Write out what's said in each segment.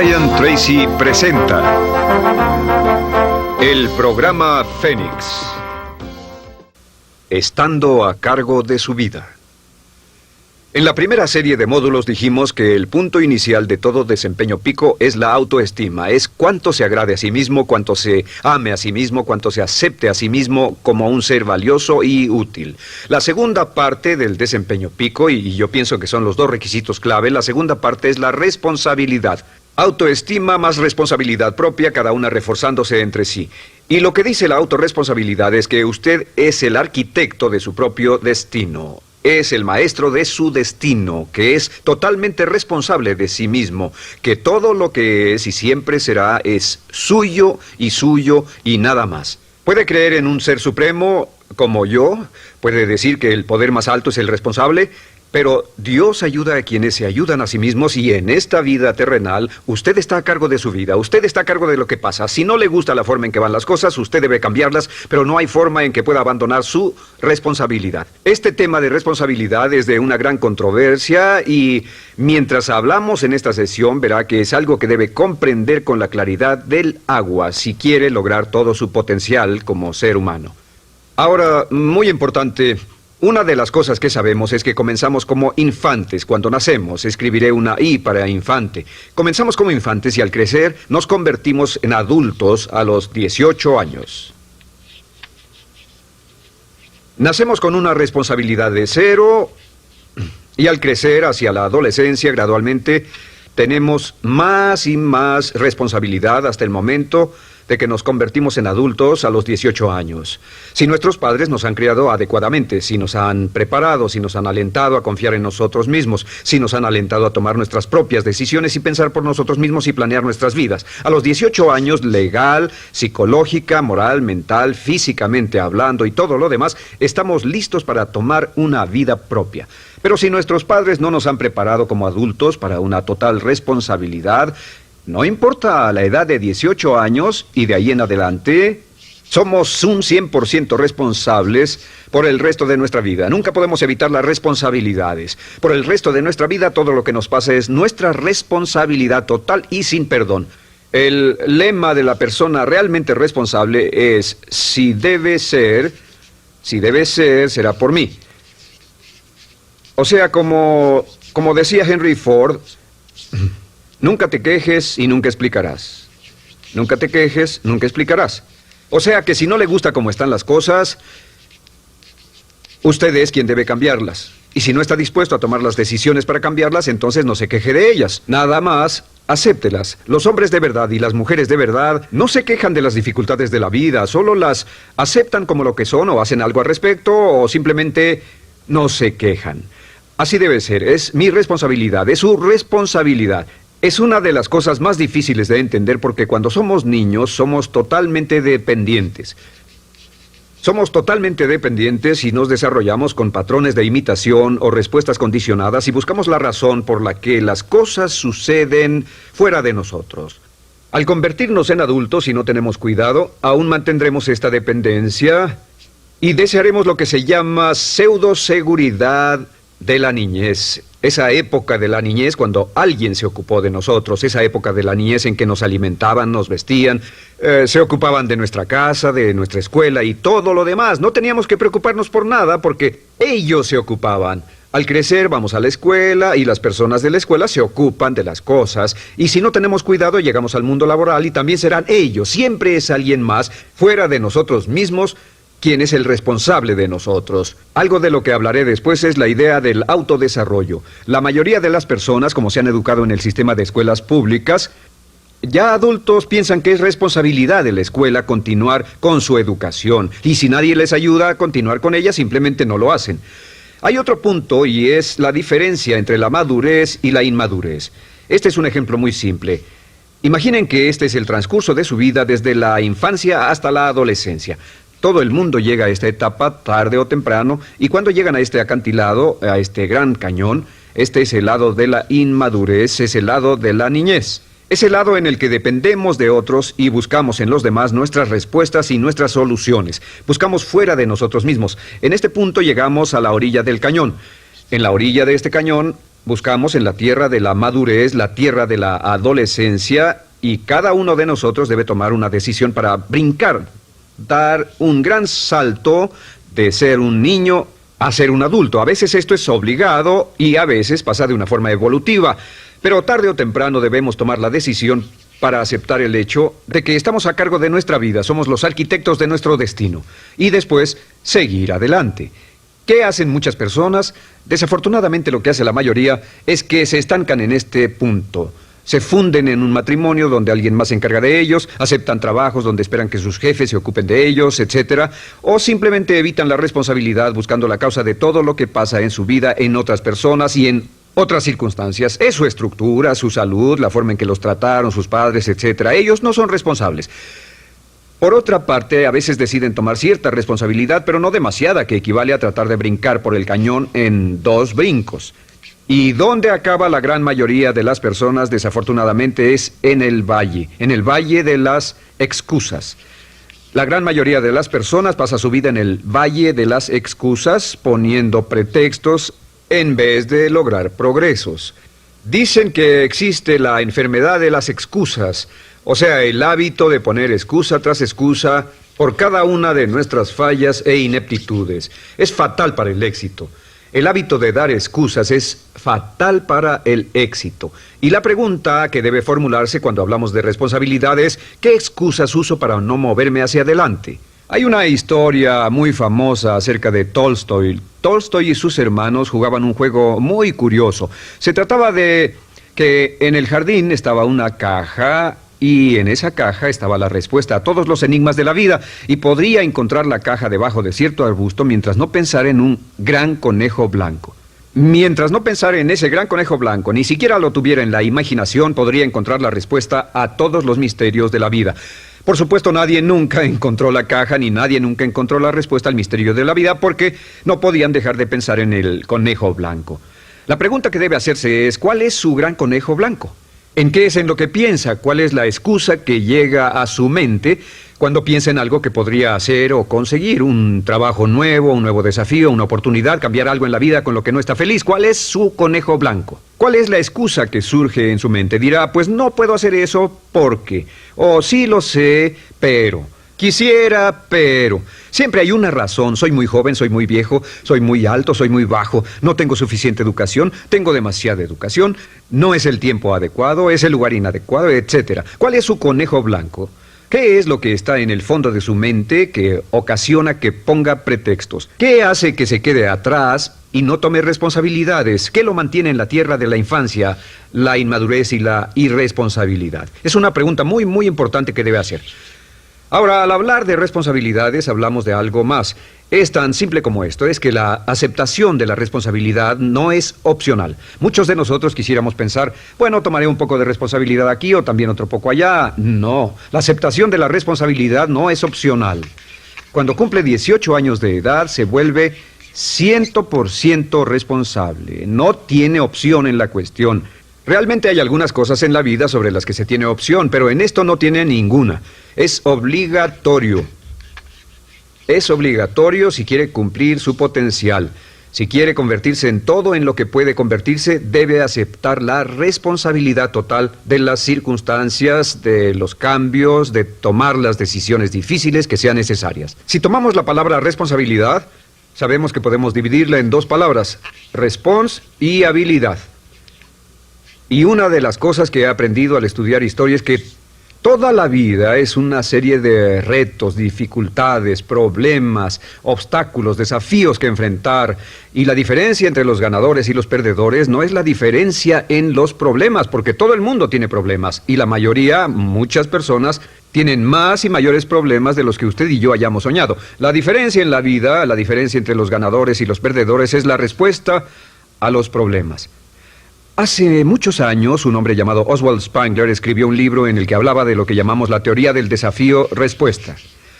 Brian Tracy presenta el programa Fénix, estando a cargo de su vida. En la primera serie de módulos dijimos que el punto inicial de todo desempeño pico es la autoestima, es cuánto se agrade a sí mismo, cuánto se ame a sí mismo, cuánto se acepte a sí mismo como un ser valioso y útil. La segunda parte del desempeño pico, y yo pienso que son los dos requisitos clave, la segunda parte es la responsabilidad. Autoestima más responsabilidad propia, cada una reforzándose entre sí. Y lo que dice la autorresponsabilidad es que usted es el arquitecto de su propio destino. Es el maestro de su destino, que es totalmente responsable de sí mismo, que todo lo que es y siempre será es suyo y nada más. Puede creer en un ser supremo como yo, puede decir que el poder más alto es el responsable, pero Dios ayuda a quienes se ayudan a sí mismos y en esta vida terrenal usted está a cargo de su vida, usted está a cargo de lo que pasa. Si no le gusta la forma en que van las cosas, usted debe cambiarlas, pero no hay forma en que pueda abandonar su responsabilidad. Este tema de responsabilidad es de una gran controversia y mientras hablamos en esta sesión verá que es algo que debe comprender con la claridad del agua si quiere lograr todo su potencial como ser humano. Ahora, muy importante, una de las cosas que sabemos es que comenzamos como infantes cuando nacemos. Escribiré una I para infante. Comenzamos como infantes y al crecer nos convertimos en adultos a los 18 años. Nacemos con una responsabilidad de 0 y al crecer hacia la adolescencia gradualmente tenemos más y más responsabilidad hasta el momento de que nos convertimos en adultos a los 18 años. Si nuestros padres nos han criado adecuadamente, si nos han preparado, si nos han alentado a confiar en nosotros mismos, si nos han alentado a tomar nuestras propias decisiones y pensar por nosotros mismos y planear nuestras vidas. A los 18 años, legal, psicológica, moral, mental, físicamente hablando y todo lo demás, estamos listos para tomar una vida propia. Pero si nuestros padres no nos han preparado como adultos para una total responsabilidad, no importa la edad de 18 años y de ahí en adelante, somos un 100% responsables por el resto de nuestra vida. Nunca podemos evitar las responsabilidades. Por el resto de nuestra vida, todo lo que nos pasa es nuestra responsabilidad total y sin perdón. El lema de la persona realmente responsable es, si debe ser, será por mí. O sea, como decía Henry Ford, nunca te quejes y nunca explicarás. Nunca te quejes, nunca explicarás. O sea que si no le gusta cómo están las cosas, usted es quien debe cambiarlas. Y si no está dispuesto a tomar las decisiones para cambiarlas, entonces no se queje de ellas. Nada más, acéptelas. Los hombres de verdad y las mujeres de verdad no se quejan de las dificultades de la vida, solo las aceptan como lo que son o hacen algo al respecto o simplemente no se quejan. Así debe ser, es mi responsabilidad, es su responsabilidad. Es una de las cosas más difíciles de entender porque cuando somos niños somos totalmente dependientes. Somos totalmente dependientes y nos desarrollamos con patrones de imitación o respuestas condicionadas y buscamos la razón por la que las cosas suceden fuera de nosotros. Al convertirnos en adultos, si no tenemos cuidado, aún mantendremos esta dependencia y desearemos lo que se llama pseudoseguridad de la niñez. Esa época de la niñez cuando alguien se ocupó de nosotros, esa época de la niñez en que nos alimentaban, nos vestían, se ocupaban de nuestra casa, de nuestra escuela y todo lo demás. No teníamos que preocuparnos por nada porque ellos se ocupaban. Al crecer vamos a la escuela y las personas de la escuela se ocupan de las cosas y si no tenemos cuidado llegamos al mundo laboral y también serán ellos. Siempre es alguien más fuera de nosotros mismos ¿quién es el responsable de nosotros? Algo de lo que hablaré después es la idea del autodesarrollo. La mayoría de las personas, como se han educado en el sistema de escuelas públicas, ya adultos piensan que es responsabilidad de la escuela continuar con su educación. Y si nadie les ayuda a continuar con ella, simplemente no lo hacen. Hay otro punto y es la diferencia entre la madurez y la inmadurez. Este es un ejemplo muy simple. Imaginen que este es el transcurso de su vida desde la infancia hasta la adolescencia. Todo el mundo llega a esta etapa tarde o temprano y cuando llegan a este acantilado, a este gran cañón, este es el lado de la inmadurez, es el lado de la niñez. Es el lado en el que dependemos de otros y buscamos en los demás nuestras respuestas y nuestras soluciones. Buscamos fuera de nosotros mismos. En este punto llegamos a la orilla del cañón. En la orilla de este cañón Buscamos en la tierra de la madurez, la tierra de la adolescencia, y cada uno de nosotros debe tomar una decisión para brincar, dar un gran salto de ser un niño a ser un adulto. A veces esto es obligado y a veces pasa de una forma evolutiva, pero tarde o temprano debemos tomar la decisión para aceptar el hecho de que estamos a cargo de nuestra vida, somos los arquitectos de nuestro destino, y después seguir adelante. ¿Qué hacen muchas personas? Desafortunadamente lo que hace la mayoría es que se estancan en este punto. Se funden en un matrimonio donde alguien más se encarga de ellos, aceptan trabajos donde esperan que sus jefes se ocupen de ellos, etc. O simplemente evitan la responsabilidad buscando la causa de todo lo que pasa en su vida en otras personas y en otras circunstancias. Es su estructura, su salud, la forma en que los trataron sus padres, etc. Ellos no son responsables. Por otra parte, a veces deciden tomar cierta responsabilidad, pero no demasiada, que equivale a tratar de brincar por el cañón en 2 brincos. ¿Y dónde acaba la gran mayoría de las personas? Desafortunadamente es en el valle de las excusas. La gran mayoría de las personas pasa su vida en el valle de las excusas, poniendo pretextos en vez de lograr progresos. Dicen que existe la enfermedad de las excusas, o sea, el hábito de poner excusa tras excusa por cada una de nuestras fallas e ineptitudes. Es fatal para el éxito. El hábito de dar excusas es fatal para el éxito. Y la pregunta que debe formularse cuando hablamos de responsabilidad es: ¿qué excusas uso para no moverme hacia adelante? Hay una historia muy famosa acerca de Tolstoy. Tolstoy y sus hermanos jugaban un juego muy curioso. Se trataba de que en el jardín estaba una caja y en esa caja estaba la respuesta a todos los enigmas de la vida, y podría encontrar la caja debajo de cierto arbusto mientras no pensara en un gran conejo blanco. Mientras no pensara en ese gran conejo blanco, ni siquiera lo tuviera en la imaginación, podría encontrar la respuesta a todos los misterios de la vida. Por supuesto, nadie nunca encontró la caja, ni nadie nunca encontró la respuesta al misterio de la vida, porque no podían dejar de pensar en el conejo blanco. La pregunta que debe hacerse es: ¿cuál es su gran conejo blanco? ¿En qué es en lo que piensa? ¿Cuál es la excusa que llega a su mente cuando piensa en algo que podría hacer o conseguir? Un trabajo nuevo, un nuevo desafío, una oportunidad, cambiar algo en la vida con lo que no está feliz. ¿Cuál es su conejo blanco? ¿Cuál es la excusa que surge en su mente? Dirá: pues no puedo hacer eso porque, o sí lo sé, pero, quisiera, pero. Siempre hay una razón: soy muy joven, soy muy viejo, soy muy alto, soy muy bajo, no tengo suficiente educación, tengo demasiada educación, no es el tiempo adecuado, es el lugar inadecuado, etc. ¿Cuál es su conejo blanco? ¿Qué es lo que está en el fondo de su mente que ocasiona que ponga pretextos? ¿Qué hace que se quede atrás y no tome responsabilidades? ¿Qué lo mantiene en la tierra de la infancia, la inmadurez y la irresponsabilidad? Es una pregunta muy, muy importante que debe hacer. Ahora, al hablar de responsabilidades, hablamos de algo más. Es tan simple como esto: es que la aceptación de la responsabilidad no es opcional. Muchos de nosotros quisiéramos pensar: bueno, tomaré un poco de responsabilidad aquí o también otro poco allá. No, la aceptación de la responsabilidad no es opcional. Cuando cumple 18 años de edad, se vuelve 100% responsable. No tiene opción en la cuestión. Realmente hay algunas cosas en la vida sobre las que se tiene opción, pero en esto no tiene ninguna. Es obligatorio. Es obligatorio si quiere cumplir su potencial. Si quiere convertirse en todo en lo que puede convertirse, debe aceptar la responsabilidad total de las circunstancias, de los cambios, de tomar las decisiones difíciles que sean necesarias. Si tomamos la palabra responsabilidad, sabemos que podemos dividirla en 2 palabras: respons y habilidad. Y una de las cosas que he aprendido al estudiar historia es que toda la vida es una serie de retos, dificultades, problemas, obstáculos, desafíos que enfrentar. Y la diferencia entre los ganadores y los perdedores no es la diferencia en los problemas, porque todo el mundo tiene problemas. Y la mayoría, muchas personas, tienen más y mayores problemas de los que usted y yo hayamos soñado. La diferencia en la vida, la diferencia entre los ganadores y los perdedores, es la respuesta a los problemas. Hace muchos años, un hombre llamado Oswald Spengler escribió un libro en el que hablaba de lo que llamamos la teoría del desafío-respuesta.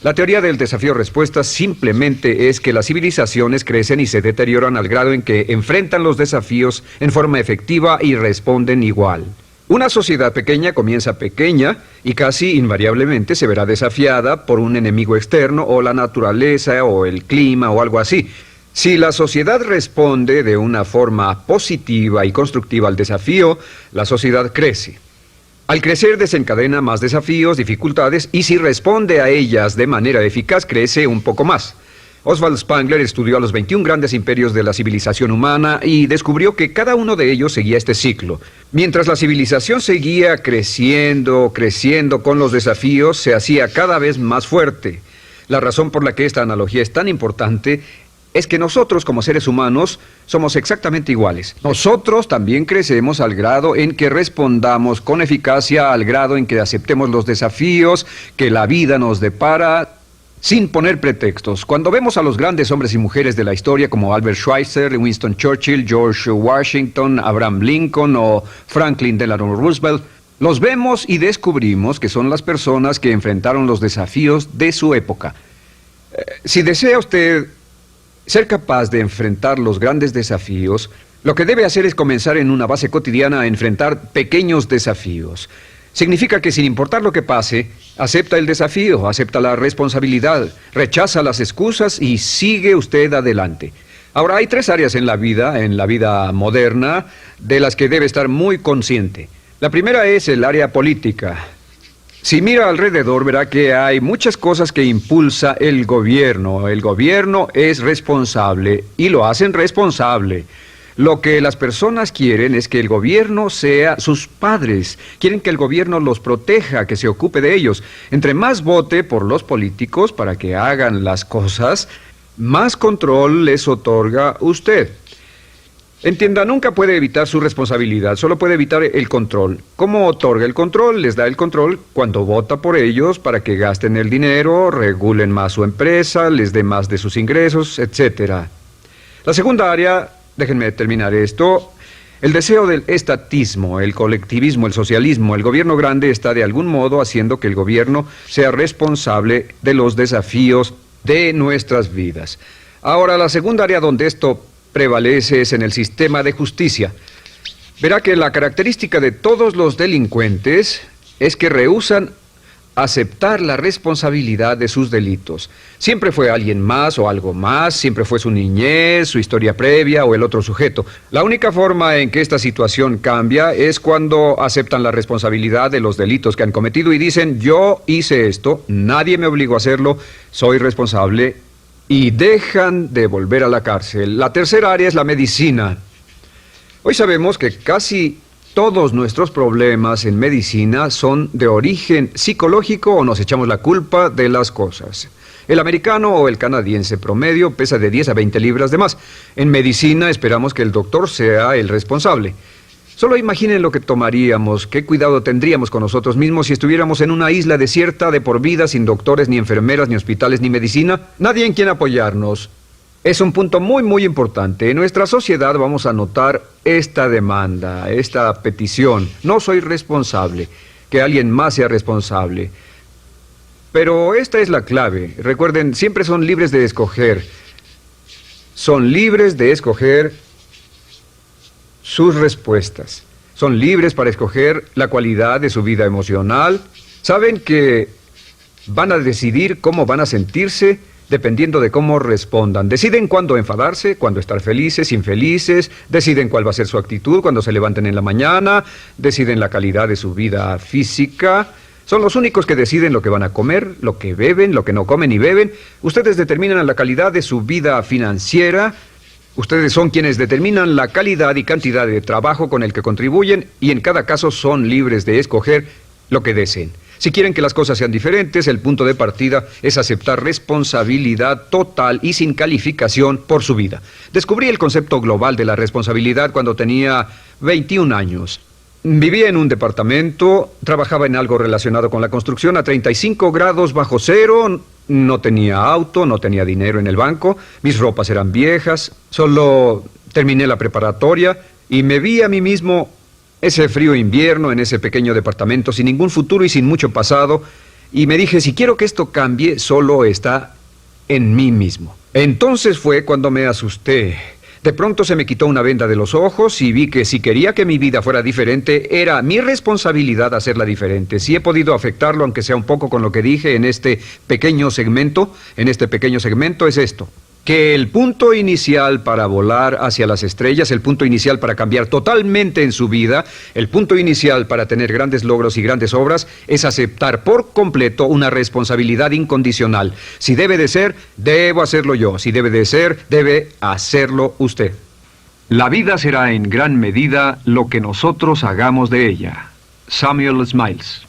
La teoría del desafío-respuesta simplemente es que las civilizaciones crecen y se deterioran al grado en que enfrentan los desafíos en forma efectiva y responden igual. Una sociedad pequeña comienza pequeña y casi invariablemente se verá desafiada por un enemigo externo o la naturaleza o el clima o algo así. Si la sociedad responde de una forma positiva y constructiva al desafío, la sociedad crece. Al crecer desencadena más desafíos, dificultades, y si responde a ellas de manera eficaz, crece un poco más. Oswald Spengler estudió a los 21 grandes imperios de la civilización humana y descubrió que cada uno de ellos seguía este ciclo. Mientras la civilización seguía creciendo con los desafíos, se hacía cada vez más fuerte. La razón por la que esta analogía es tan importante es que nosotros, como seres humanos, somos exactamente iguales. Nosotros también crecemos al grado en que respondamos con eficacia, al grado en que aceptemos los desafíos que la vida nos depara, sin poner pretextos. Cuando vemos a los grandes hombres y mujeres de la historia como Albert Schweitzer, Winston Churchill, George Washington, Abraham Lincoln o Franklin Delano Roosevelt, los vemos y descubrimos que son las personas que enfrentaron los desafíos de su época. Si desea usted ser capaz de enfrentar los grandes desafíos, lo que debe hacer es comenzar en una base cotidiana a enfrentar pequeños desafíos. Significa que sin importar lo que pase, acepta el desafío, acepta la responsabilidad, rechaza las excusas y sigue usted adelante. Ahora, hay 3 áreas en la vida moderna, de las que debe estar muy consciente. La primera es el área política. Si mira alrededor, verá que hay muchas cosas que impulsa el gobierno. El gobierno es responsable y lo hacen responsable. Lo que las personas quieren es que el gobierno sea sus padres. Quieren que el gobierno los proteja, que se ocupe de ellos. Entre más vote por los políticos para que hagan las cosas, más control les otorga usted. Entienda, nunca puede evitar su responsabilidad, solo puede evitar el control. ¿Cómo otorga el control? Les da el control cuando vota por ellos para que gasten el dinero, regulen más su empresa, les dé más de sus ingresos, etc. La segunda área, déjenme terminar esto, el deseo del estatismo, el colectivismo, el socialismo. El gobierno grande está de algún modo haciendo que el gobierno sea responsable de los desafíos de nuestras vidas. Ahora, la segunda área donde esto prevalece es en el sistema de justicia. Verá que la característica de todos los delincuentes es que rehúsan aceptar la responsabilidad de sus delitos. Siempre fue alguien más o algo más, siempre fue su niñez, su historia previa o el otro sujeto. La única forma en que esta situación cambia es cuando aceptan la responsabilidad de los delitos que han cometido y dicen: yo hice esto, nadie me obligó a hacerlo, soy responsable, y dejan de volver a la cárcel. La tercera área es la medicina. Hoy sabemos que casi todos nuestros problemas en medicina son de origen psicológico o nos echamos la culpa de las cosas. El americano o el canadiense promedio pesa de 10 a 20 libras de más. En medicina esperamos que el doctor sea el responsable. Solo imaginen lo que tomaríamos, qué cuidado tendríamos con nosotros mismos si estuviéramos en una isla desierta de por vida, sin doctores, ni enfermeras, ni hospitales, ni medicina. Nadie en quien apoyarnos. Es un punto muy, muy importante. En nuestra sociedad vamos a notar esta demanda, esta petición. No soy responsable, que alguien más sea responsable. Pero esta es la clave. Recuerden, siempre son libres de escoger. Son libres de escoger sus respuestas. Son libres para escoger la cualidad de su vida emocional. Saben que van a decidir cómo van a sentirse dependiendo de cómo respondan. Deciden cuándo enfadarse, cuándo estar felices, infelices. Deciden cuál va a ser su actitud cuando se levanten en la mañana. Deciden la calidad de su vida física. Son los únicos que deciden lo que van a comer, lo que beben, lo que no comen ni beben. Ustedes determinan la calidad de su vida financiera. Ustedes son quienes determinan la calidad y cantidad de trabajo con el que contribuyen y en cada caso son libres de escoger lo que deseen. Si quieren que las cosas sean diferentes, el punto de partida es aceptar responsabilidad total y sin calificación por su vida. Descubrí el concepto global de la responsabilidad cuando tenía 21 años. Vivía en un departamento, trabajaba en algo relacionado con la construcción a 35 grados bajo cero. No tenía auto, no tenía dinero en el banco, mis ropas eran viejas, solo terminé la preparatoria y me vi a mí mismo ese frío invierno en ese pequeño departamento sin ningún futuro y sin mucho pasado, y me dije, si quiero que esto cambie, solo está en mí mismo. Entonces fue cuando me asusté. De pronto se me quitó una venda de los ojos y vi que si quería que mi vida fuera diferente, era mi responsabilidad hacerla diferente. Si he podido afectarlo, aunque sea un poco, con lo que dije en este pequeño segmento, es esto. que el punto inicial para volar hacia las estrellas, el punto inicial para cambiar totalmente en su vida, el punto inicial para tener grandes logros y grandes obras, es aceptar por completo una responsabilidad incondicional. Si debe de ser, debo hacerlo yo. Si debe de ser, debe hacerlo usted. La vida será en gran medida lo que nosotros hagamos de ella. Samuel Smiles.